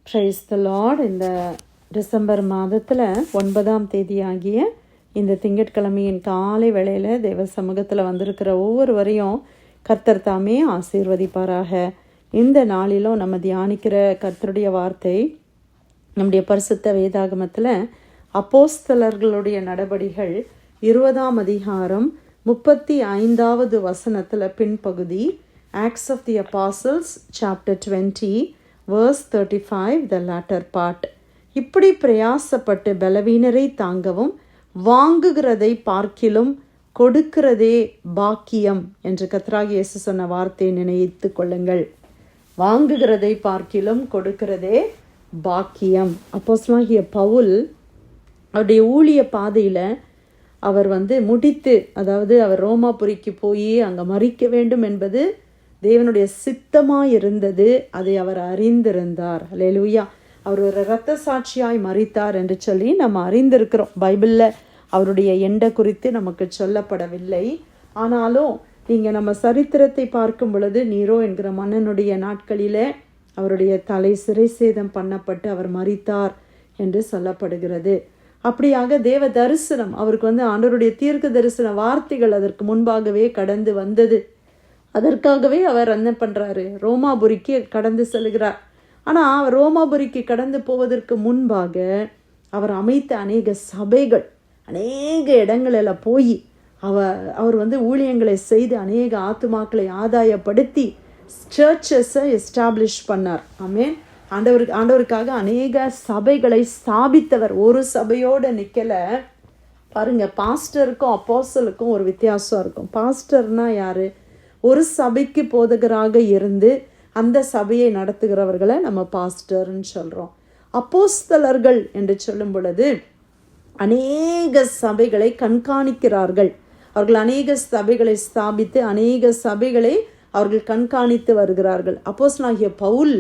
Praise the Lord. இந்த December மாதத்தில் 9ஆம் தேதி ஆகிய இந்த திங்கட்கிழமையின் காலை வேளையில் தேவ சமூகத்தில் வந்திருக்கிற ஒவ்வொருவரையும் கர்த்தர் தாமே ஆசீர்வதிப்பாராக. இந்த நாளிலும் நம்ம தியானிக்கிற கர்த்தருடைய வார்த்தை நம்முடைய பரிசுத்த வேதாகமத்தில் அப்போஸ்தலர்களுடைய நடபடிகள் 20ஆம் அதிகாரம் 35வது வசனத்தில் பின்பகுதி, ஆக்ட்ஸ் ஆஃப் தி அப்போஸ்தலர்ஸ் chapter 20 verse 35, the latter part. இப்படி பிரயாசப்பட்டு பலவீனரை தாங்கவும் வாங்குகிறதை பார்க்கிலும் கொடுக்கிறதே பாக்கியம் என்று கர்த்தராகிய இயேசு சொன்ன வார்த்தையை நினைத்து கொள்ளுங்கள். வாங்குகிறதை பார்க்கிலும் கொடுக்கிறதே பாக்கியம். அப்போஸ்தலனாகிய பவுல் அவருடைய ஊழிய பாதையில் அவர் முடித்து, அதாவது அவர் ரோமாபுரிக்கு போய் அங்கே மரிக்க வேண்டும் என்பது தேவனுடைய சித்தமாய் இருந்தது. அதை அவர் அறிந்திருந்தார். அல்லேலூயா. அவர் ஒரு இரத்த சாட்சியாய் மரித்தார் என்று சொல்லி நம்ம அறிந்திருக்கிறோம். பைபிளில் அவருடைய எண்டை குறித்து நமக்கு சொல்லப்படவில்லை. ஆனாலும் நீங்கள் நம்ம சரித்திரத்தை பார்க்கும் பொழுது, நீரோ என்கிற மன்னனுடைய நாட்களில் அவருடைய தலை சிறை சேதம் பண்ணப்பட்டு அவர் மரித்தார் என்று சொல்லப்படுகிறது. அப்படியாக தேவ தரிசனம் அவருக்கு ஆண்டவருடைய தீர்க்க தரிசன வார்த்தைகள் அதற்கு முன்பாகவே கடந்து வந்தது. அதற்காகவே அவர் என்ன பண்ணுறாரு, ரோமாபுரிக்கு கடந்து செல்கிறார். ஆனால் அவர் ரோமாபுரிக்கு கடந்து போவதற்கு முன்பாக அவர் அமைத்த சபைகள், அநேக இடங்களில் போய் அவர் ஊழியங்களை செய்து அநேக ஆத்துமாக்களை ஆதாயப்படுத்தி சர்ச்சஸை எஸ்டாப்ளிஷ் பண்ணார். ஆமென். ஆண்டவருக்காக அநேக சபைகளை ஸ்தாபித்தவர். ஒரு சபையோடு நிற்கலை. பாருங்க, பாஸ்டருக்கும் அப்போஸ்தலருக்கும் ஒரு வித்தியாசம் இருக்கும். பாஸ்டர்னா யாரு? ஒரு சபைக்கு போதகராக இருந்து அந்த சபையை நடத்துகிறவர்களை நம்ம பாஸ்டர்ன்னு சொல்கிறோம். அப்போஸ்தலர்கள் என்று சொல்லும் பொழுது அநேக சபைகளை கண்காணிக்கிறார்கள். அவர்கள் அநேக சபைகளை ஸ்தாபித்து அநேக சபைகளை அவர்கள் கண்காணித்து வருகிறார்கள். அப்போஸ்தலனாகிய பவுல்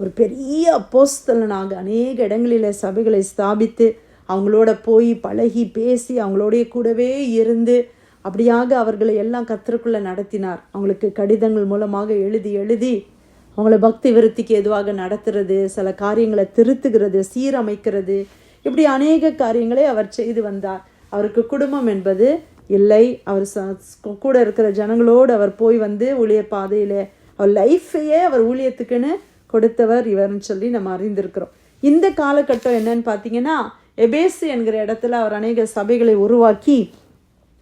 ஒரு பெரிய அப்போஸ்தலனாக அநேக இடங்களில் சபைகளை ஸ்தாபித்து அவங்களோட போய் பழகி பேசி அவங்களோடைய கூடவே இருந்து அப்படியாக அவர்களை எல்லாம் கர்த்தருக்குள்ளே நடத்தினார். அவங்களுக்கு கடிதங்கள் மூலமாக எழுதி அவங்கள பக்தி விருத்திக்கு எதுவாக நடத்துறது, சில காரியங்களை திருத்துகிறது, சீரமைக்கிறது, இப்படி அநேக காரியங்களை அவர் செய்து வந்தார். அவருக்கு குடும்பம் என்பது இல்லை. அவர் கூட இருக்கிற ஜனங்களோடு அவர் போய் ஊழிய பாதையில் அவர் லைஃபையே அவர் ஊழியத்துக்குன்னு கொடுத்தவர் இவர்னு சொல்லி நம்ம அறிந்திருக்கிறோம். இந்த காலகட்டம் என்னன்னு பார்த்தீங்கன்னா, எபேசு என்கிற இடத்துல அவர் அநேக சபைகளை உருவாக்கி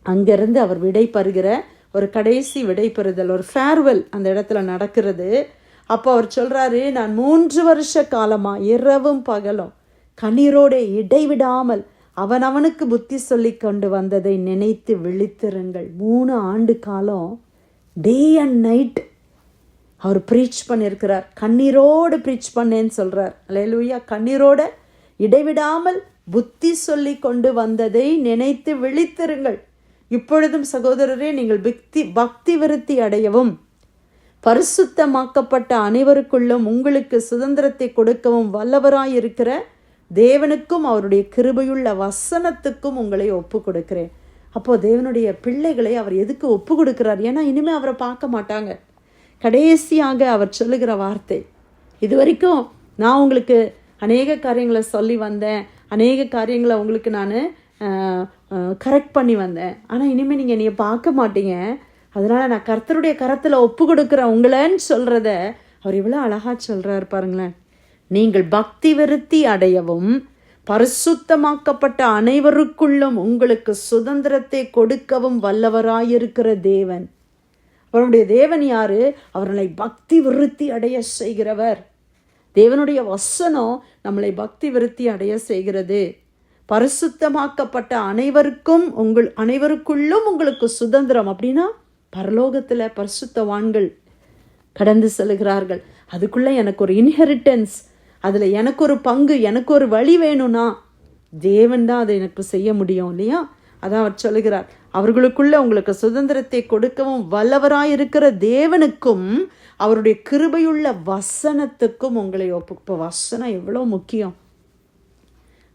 அங்கேருந்து அவர் விடை பெறுகிற ஒரு கடைசி விடை பெறுதல், ஒரு ஃபேர்வெல் அந்த இடத்துல நடக்கிறது. அப்போ அவர் சொல்கிறாரு, நான் 3 வருஷ காலமாக இரவும் பகலும் கண்ணீரோடு இடைவிடாமல் அவனுக்கு புத்தி சொல்லி கொண்டு வந்ததை நினைத்து விழித்திருங்கள். 3 ஆண்டு காலம் டே அண்ட் நைட் அவர் ப்ரீச் பண்ணியிருக்கிறார். கண்ணீரோடு ப்ரீச் பண்ணேன்னு சொல்கிறார். அல்லேலூயா. கண்ணீரோட இடைவிடாமல் புத்தி சொல்லி கொண்டு வந்ததை நினைத்து விழித்திருங்கள். இப்பொழுதும் சகோதரரே, நீங்கள் பக்தி விருத்தி அடையவும் பரிசுத்தமாக்கப்பட்ட அனைவருக்குள்ளும் உங்களுக்கு சுதந்திரத்தை கொடுக்கவும் வல்லவராயிருக்கிற தேவனுக்கும் அவருடைய கிருபையுள்ள வசனத்துக்கும் உங்களை ஒப்பு கொடுக்கிறேன். அப்போது தேவனுடைய பிள்ளைகளை அவர் எதுக்கு ஒப்பு கொடுக்கிறார்? ஏன்னா இனிமேல் அவரை பார்க்க மாட்டாங்க. கடைசியாக அவர் சொல்லுகிற வார்த்தை, இது வரைக்கும் நான் உங்களுக்கு அநேக காரியங்களை சொல்லி வந்தேன், அநேக காரியங்களை உங்களுக்கு நான் கரெக்ட் பண்ணி வந்தேன், ஆனால் இனிமேல் நீங்கள் என்னைய பார்க்க மாட்டீங்க, அதனால் நான் கர்த்தருடைய கரத்தில் ஒப்பு கொடுக்குறேன் உங்களேன்னு சொல்கிறத அவர் இவ்வளோ அழகாக சொல்கிறார் பாருங்களேன். நீங்கள் பக்தி விருத்தி அடையவும் பரிசுத்தமாக்கப்பட்ட அனைவருக்குள்ளும் உங்களுக்கு சுதந்திரத்தை கொடுக்கவும் வல்லவராயிருக்கிற தேவன். அவருடைய தேவன் யாரு? அவர்களை பக்தி விருத்தி அடைய செய்கிறவர். தேவனுடைய வசனம் நம்மளை பக்தி விருத்தி அடைய செய்கிறது. பரிசுத்தமாக்கப்பட்ட அனைவருக்குள்ளும் உங்களுக்கு சுதந்திரம். அப்படின்னா பரலோகத்தில் பரிசுத்தவான்கள் கடந்து செல்கிறார்கள். அதுக்குள்ளே எனக்கு ஒரு இன்ஹெரிட்டன்ஸ், அதில் எனக்கு ஒரு பங்கு, எனக்கு ஒரு வழி வேணும்னா தேவன் தான் அதை எனக்கு செய்ய முடியும் இல்லையா? அதான் அவர் சொல்லுகிறார், அவர்களுக்குள்ள உங்களுக்கு சுதந்திரத்தை கொடுக்கவும் வல்லவராயிருக்கிற தேவனுக்கும் அவருடைய கிருபையுள்ள வசனத்துக்கும் உங்களை இப்போ வசனம் எவ்வளோ முக்கியம்.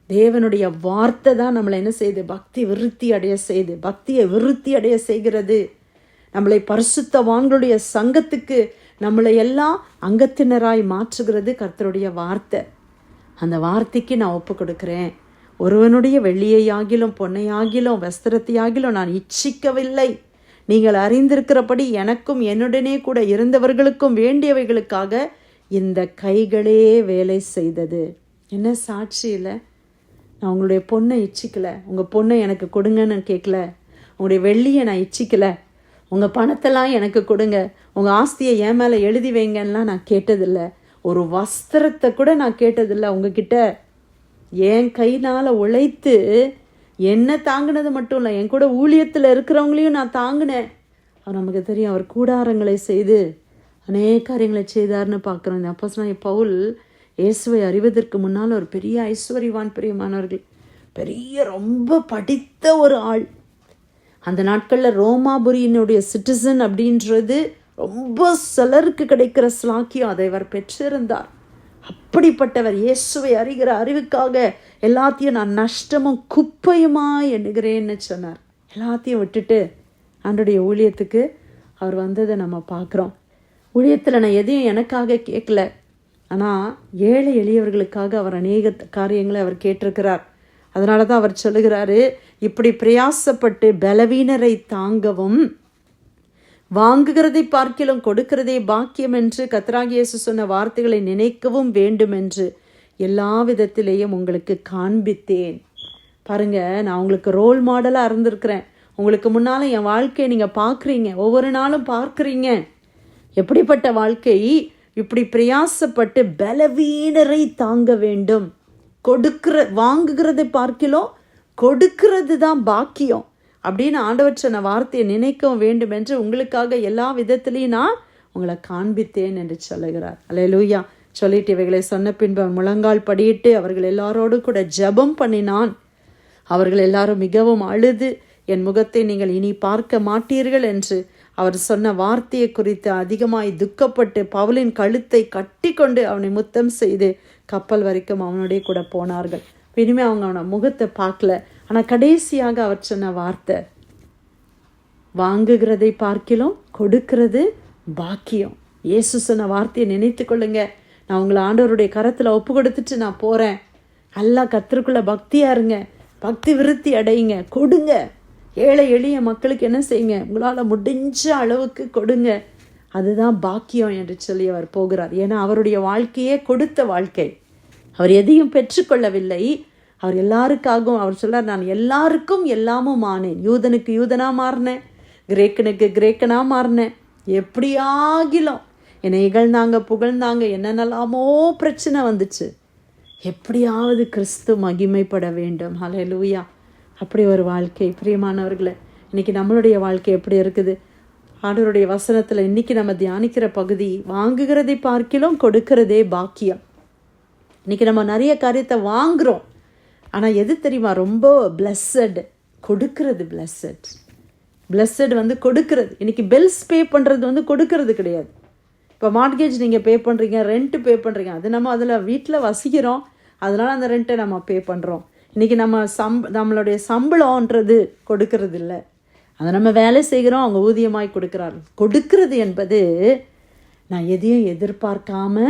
தேவனுடைய வார்த்தை தான் நம்மளை என்ன செய்யுது? பக்தி விருத்தி அடைய செய்து, பக்தியை விருத்தி அடைய செய்கிறது. நம்மளை பரிசுத்தவான்களுடைய சங்கத்துக்கு நம்மளை எல்லாம் அங்கத்தினராய் மாற்றுகிறது கர்த்தருடைய வார்த்தை. அந்த வார்த்தைக்கு நான் ஒப்பு கொடுக்கிறேன். ஒருவனுடைய வெள்ளியையாகிலும் பொன்னையாகிலும் வஸ்திரத்தையாகிலும் நான் இச்சிக்கவில்லை. நீங்கள் அறிந்திருக்கிறபடி எனக்கும் என்னுடனே கூட இருந்தவர்களுக்கும் வேண்டியவைகளுக்காக இந்த கைகளே வேலை செய்தது. என்ன சாட்சி இல்லை? நான் உங்களுடைய பொண்ணை இச்சிக்கலை, உங்கள் பொண்ணை எனக்கு கொடுங்கன்னு கேட்கல, உங்களுடைய வெள்ளியை நான் இச்சிக்கலை, உங்கள் பணத்தெல்லாம் எனக்கு கொடுங்க, உங்கள் ஆஸ்தியை என் மேலே எழுதி வைங்கன்னெலாம் நான் கேட்டதில்லை. ஒரு வஸ்திரத்தை கூட நான் கேட்டதில்லை உங்ககிட்ட. என் கைனால் உழைத்து என்ன தாங்கினது மட்டும் இல்லை, என் கூட ஊழியத்தில் இருக்கிறவங்களையும் நான் தாங்கினேன். அவர் நமக்கு தெரியும், அவர் கூடாரங்களை செய்து அநேக காரியங்களை செய்தார்னு பார்க்குறோம். இந்த அப்போஸ்தலனாகிய பவுல் இயேசுவை அறிவதற்கு முன்னால் ஒரு பெரிய ஐஸ்வர்யவான், பிரியமானவர்கள், பெரிய ரொம்ப படித்த ஒரு ஆள். அந்த நாட்களில் ரோமாபுரியினுடைய சிட்டிசன் அப்படின்றது ரொம்ப சிலருக்கு கிடைக்கிற ஸ்லாக்கியம், அதை அவர் பெற்றிருந்தார். அப்படிப்பட்டவர் இயேசுவை அறிகிற அறிவுக்காக எல்லாத்தையும் நான் நஷ்டமும் குப்பையுமா எண்ணுகிறேன்னு சொன்னார். எல்லாத்தையும் விட்டுட்டு ஆண்டவருடைய ஊழியத்துக்கு அவர் வந்ததை நம்ம பார்க்குறோம். ஊழியத்தில் நான் எதையும் எனக்காக கேட்கல, ஆனால் ஏழை எளியவர்களுக்காக அவர் அநேக காரியங்களை அவர் கேட்டிருக்கிறார். அதனால தான் அவர் சொல்லுகிறாரு, இப்படி பிரயாசப்பட்டு பலவீனரை தாங்கவும் வாங்குகிறதை பார்க்கிலும் கொடுக்கிறதே பாக்கியம் என்று கர்த்தராகிய இயேசு சொன்ன வார்த்தைகளை நினைக்கவும் வேண்டும் என்று எல்லா விதத்திலேயும் உங்களுக்கு காண்பித்தேன். பாருங்க, நான் உங்களுக்கு ரோல் மாடலாக இருந்திருக்கிறேன். உங்களுக்கு முன்னால் என் வாழ்க்கையை நீங்கள் பார்க்குறீங்க, ஒவ்வொரு நாளும் பார்க்குறீங்க. எப்படிப்பட்ட வாழ்க்கை? இப்படி பிரயாசப்பட்டு பலவீனரை தாங்க வேண்டும். வாங்குகிறதை பார்க்கிலும் கொடுக்கிறது தான் பாக்கியம் அப்படின்னு ஆண்டவர் சொன்ன வார்த்தையை நினைக்கவும் வேண்டும் என்று உங்களுக்காக எல்லா விதத்திலையும் நான் உங்களை காண்பித்தேன் என்று சொல்லுகிறார். அல்லேலூயா. சொல்லிட்டு இவைகளை சொன்ன பின்பு அவன் முழங்கால் படியிட்டு அவர்கள் எல்லாரோடு கூட ஜெபம் பண்ணினான். அவர்கள் எல்லாரும் மிகவும் அழுது, என் முகத்தை நீங்கள் இனி பார்க்க மாட்டீர்கள் என்று அவர் சொன்ன வார்த்தையை குறித்து அதிகமாய் துக்கப்பட்டு பவுலின் கழுத்தை கட்டி கொண்டு அவனை முத்தம் செய்து கப்பல் வரைக்கும் அவனுடைய கூட போனார்கள். இனிமேல் அவங்க அவனை முகத்தை பார்க்கல. ஆனால் கடைசியாக அவர் சொன்ன வார்த்தை, வாங்குகிறதை பார்க்கிலும் கொடுக்கிறது பாக்கியம். இயேசு சொன்ன வார்த்தையை நினைத்து கொள்ளுங்க. நான் உங்களை ஆண்டவருடைய கரத்தில் ஒப்பு கொடுத்துட்டு நான் போகிறேன். நல்லா கர்த்தருக்குள்ள பக்தியாக இருங்க, பக்தி விருத்தி அடையுங்க, கொடுங்க. ஏழை எளிய மக்களுக்கு என்ன செய்யுங்க, உங்களால் முடிஞ்ச அளவுக்கு கொடுங்க. அதுதான் பாக்கியம் என்று சொல்லி அவர் போகிறார். ஏன்னா அவருடைய வாழ்க்கையே கொடுத்த வாழ்க்கை. அவர் எதையும் பெற்றுக்கொள்ளவில்லை. அவர் எல்லாருக்காகவும் அவர் சொல்றார், நான் எல்லாருக்கும் எல்லாமும் ஆனேன். யூதனுக்கு யூதனாக மாறினேன், கிரேக்கனுக்கு கிரேக்கனாக மாறினேன். எப்படியாகிலும் என்னை இகழ்ந்தாங்க, புகழ்ந்தாங்க, என்னென்னலாமோ பிரச்சனை வந்துச்சு. எப்படியாவது கிறிஸ்து மகிமைப்பட வேண்டும். ஹல்லேலூயா. அப்படி ஒரு வாழ்க்கை. பிரியமானவர்களே, இன்றைக்கி நம்மளுடைய வாழ்க்கை எப்படி இருக்குது? ஆண்டவருடைய வசனத்தில் இன்றைக்கி நம்ம தியானிக்கிற பகுதி, வாங்குகிறதை பார்க்கிலும் கொடுக்கிறதே பாக்கியம். இன்றைக்கி நம்ம நிறைய காரியத்தை வாங்குகிறோம், ஆனால் எது தெரியுமா ரொம்ப பிளஸட்? கொடுக்கிறது பிளஸட். பிளஸட் வந்து கொடுக்கிறது. இன்றைக்கி பில்ஸ் பே பண்ணுறது வந்து கொடுக்கறது கிடையாது. இப்போ மார்ட்கேஜ் நீங்கள் பே பண்ணுறீங்க, ரெண்ட்டு பே பண்ணுறீங்க, அது நம்ம அதில் வீட்டில் வசிக்கிறோம், அதனால் அந்த ரெண்ட்டை நம்ம பே பண்ணுறோம். இன்றைக்கி நம்ம நம்மளுடைய சம்பளம்ன்றது கொடுக்கறது இல்லை, அதை நம்ம வேலை செய்கிறோம், அவங்க ஊதியமாய் கொடுக்குறார்கள். கொடுக்கிறது என்பது நான் எதையும் எதிர்பார்க்காம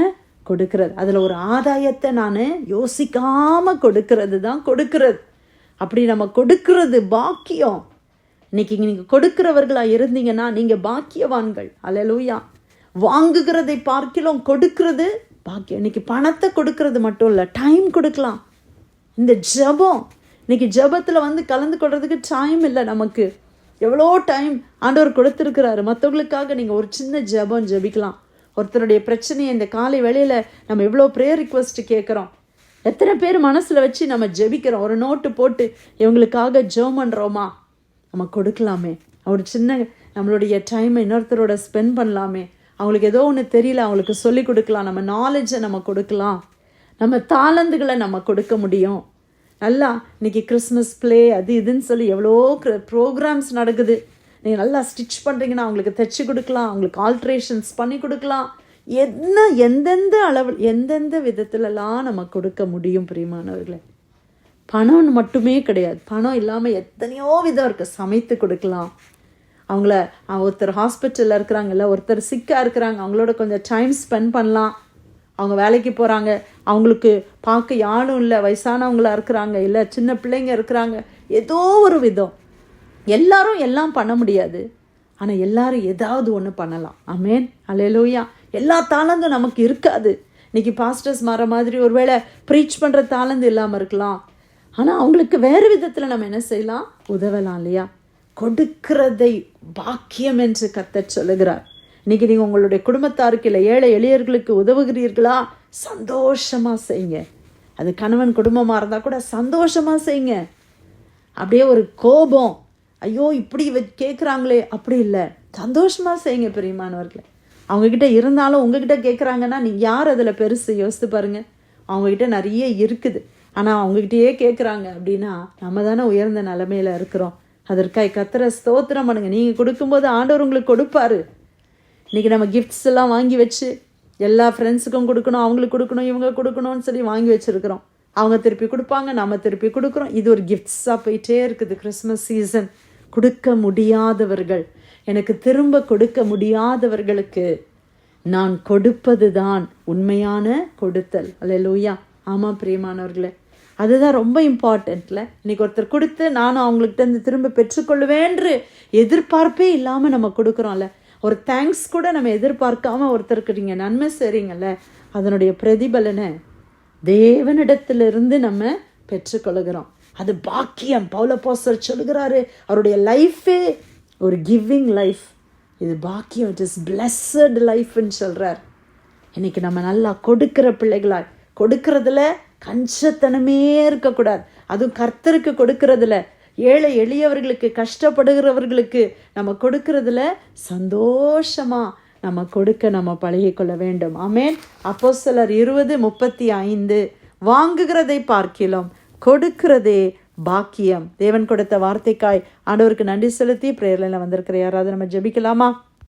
கொடுக்கிறது. அதில் ஒரு ஆதாயத்தை நான் யோசிக்காமல் கொடுக்கிறது தான் கொடுக்கிறது. அப்படி நம்ம கொடுக்கிறது பாக்கியம். இன்னைக்கு நீங்கள் கொடுக்கிறவர்களாக இருந்தீங்கன்னா நீங்கள் பாக்கியவான்கள். அல்லேலூயா. வாங்குகிறதை பார்க்கிலும் கொடுக்கிறது பாக்கியம். இன்னைக்கு பணத்தை கொடுக்கறது மட்டும் இல்லை, டைம் கொடுக்கலாம். இந்த ஜெபம், இன்னைக்கு ஜெபத்தில் வந்து கலந்து கொள்றதுக்கு டைம் இல்லை நமக்கு. எவ்வளோ டைம் ஆண்டவர் கொடுத்துருக்கிறாரு. மற்றவங்களுக்காக நீங்கள் ஒரு சின்ன ஜெபம் ஜெபிக்கலாம். ஒருத்தருடைய பிரச்சனையை இந்த காலை வேளையில் நம்ம எவ்வளோ ப்ரேயர் ரிக்வெஸ்ட் கேட்குறோம், எத்தனை பேர் மனசில் வச்சு நம்ம ஜெபிக்கிறோம். ஒரு நோட்டு போட்டு இவங்களுக்காக ஜெபம் பண்ணுறோமா? நம்ம கொடுக்கலாமே. ஒரு சின்ன நம்மளுடைய டைமை இன்னொருத்தரோட ஸ்பெண்ட் பண்ணலாமே. அவங்களுக்கு ஏதோ ஒன்று தெரியல, அவங்களுக்கு சொல்லி கொடுக்கலாம். நம்ம நாலேஜை நம்ம கொடுக்கலாம், நம்ம தாளந்துகளை நம்ம கொடுக்க முடியும். நல்லா இன்றைக்கி கிறிஸ்மஸ் ப்ளே அது இதுன்னு சொல்லி எவ்வளோ ப்ரோக்ராம்ஸ் நடக்குது. நீங்கள் நல்லா ஸ்டிச் பண்ணுறீங்கன்னா அவங்களுக்கு தைச்சி கொடுக்கலாம், அவங்களுக்கு ஆல்ட்ரேஷன்ஸ் பண்ணி கொடுக்கலாம். எந்தெந்த அளவில் எந்தெந்த விதத்துலலாம் நம்ம கொடுக்க முடியும். பிரியமானவர்களே, பணம் மட்டுமே கிடையாது, பணம் இல்லாமல் எத்தனையோ விதம் இருக்குது. சமைத்து கொடுக்கலாம். அவங்கள ஒருத்தர் ஹாஸ்பிட்டலில் இருக்கிறாங்கல்ல, ஒருத்தர் சிக்காக இருக்கிறாங்க, அவங்களோட கொஞ்சம் டைம் ஸ்பெண்ட் பண்ணலாம். அவங்க வேலைக்கு போகிறாங்க, அவங்களுக்கு பார்க்க யாரும் இல்லை, வயசானவங்களாக இருக்கிறாங்க, இல்லை சின்ன பிள்ளைங்க இருக்கிறாங்க. ஏதோ ஒரு விதம் எல்லாரும் எல்லாம் பண்ண முடியாது, ஆனால் எல்லாரும் ஏதாவது ஒன்று பண்ணலாம். ஆமென், அல்லேலூயா. எல்லா தாளந்தும் நமக்கு இருக்காது. இன்னைக்கு பாஸ்டர்ஸ் மாற மாதிரி ஒருவேளை ப்ரீச் பண்ணுற தாளந்து இல்லாமல் இருக்கலாம், ஆனால் அவங்களுக்கு வேறு விதத்தில் நம்ம என்ன செய்யலாம், உதவலாம் இல்லையா? கொடுக்கிறதை பாக்கியம் என்று கர்த்தர் சொல்லுகிறார். இன்னைக்கு நீங்கள் உங்களுடைய குடும்பத்தாருக்கு இல்லை ஏழை எளியர்களுக்கு உதவுகிறீர்களா, சந்தோஷமாக செய்யுங்க. அது கணவன் குடும்பமாக இருந்தால் கூட சந்தோஷமாக செய்யுங்க. அப்படியே ஒரு கோபம், ஐயோ இப்படி கேட்குறாங்களே, அப்படி இல்லை, சந்தோஷமாக செய்யுங்க பிரியமானவர்களே. அவங்கக்கிட்ட இருந்தாலும் உங்ககிட்ட கேட்குறாங்கன்னா நீங்கள் யார் அதில் பெருசு யோசித்து பாருங்கள். அவங்கக்கிட்ட நிறைய இருக்குது, ஆனால் அவங்ககிட்டயே கேட்குறாங்க அப்படின்னா நம்ம தானே உயர்ந்த நிலைமையில் இருக்கிறோம். அதற்காக கர்த்தரை ஸ்தோத்திரம் பண்ணுங்க. நீங்கள் கொடுக்கும்போது ஆண்டவர் உங்களுக்கு கொடுப்பாரு. இன்றைக்கி நம்ம கிஃப்ட்ஸ் எல்லாம் வாங்கி வச்சு எல்லா ஃப்ரெண்ட்ஸுக்கும் கொடுக்கணும், அவங்களுக்கு கொடுக்கணும், இவங்க கொடுக்கணும்னு சொல்லி வாங்கி வச்சுருக்கிறோம். அவங்க திருப்பி கொடுப்பாங்க, நம்ம திருப்பி கொடுக்குறோம். இது ஒரு கிஃப்ட்ஸாக போயிட்டே இருக்குது. Christmas season. கொடுக்க முடியாதவர்கள், எனக்கு திரும்ப கொடுக்க முடியாதவர்களுக்கு நான் கொடுப்பது தான் உண்மையான கொடுத்தல். அல்லேலூயா. ஆமாம் பிரியமானவர்களே, அதுதான் ரொம்ப இம்பார்ட்டண்ட்ல. இன்னைக்கு ஒருத்தர் கொடுத்து நானும் அவங்கள்ட்ட இருந்து திரும்ப பெற்றுக்கொள்வேன்று எதிர்பார்ப்பே இல்லாமல் நம்ம கொடுக்குறோம்ல. ஒரு தேங்க்ஸ் கூட நம்ம எதிர்பார்க்காம ஒருத்தருக்கு நீங்கள் நன்மை செய்கிறீங்கல்ல, அதனுடைய பிரதிபலனை தேவனிடத்திலிருந்து நம்ம பெற்றுக்கொள்கிறோம். அது பாக்கியம். பவுல் அப்போஸ்தலர் சொல்லுகிறாரு, அவருடைய லைஃபே ஒரு கிவிங் லைஃப். இது பாக்கியம், இட் இஸ் பிளஸட் லைஃப்னு சொல்கிறார். இன்னைக்கு நம்ம நல்லா கொடுக்கிற பிள்ளைகளாய், கொடுக்கறதுல கஞ்சத்தனமே இருக்கக்கூடாது. அதுவும் கர்த்தருக்கு கொடுக்கறதுல, ஏழை எளியவர்களுக்கு, கஷ்டப்படுகிறவர்களுக்கு நம்ம கொடுக்கறதுல சந்தோஷமா நம்ம கொடுக்க நம்ம பழகிக்கொள்ள வேண்டும். ஆமென். அப்போஸ்தலர் 20:35 வாங்குகிறதை பார்க்கிலும் கொடுக்கிறதே பாக்கியம். தேவன் கொடுத்த வார்த்தைக்காய் ஆண்டவருக்கு நன்றி செலுத்தி பிரேயர்ல வந்திருக்கிற யாராவது நம்ம ஜெபிக்கலாமா?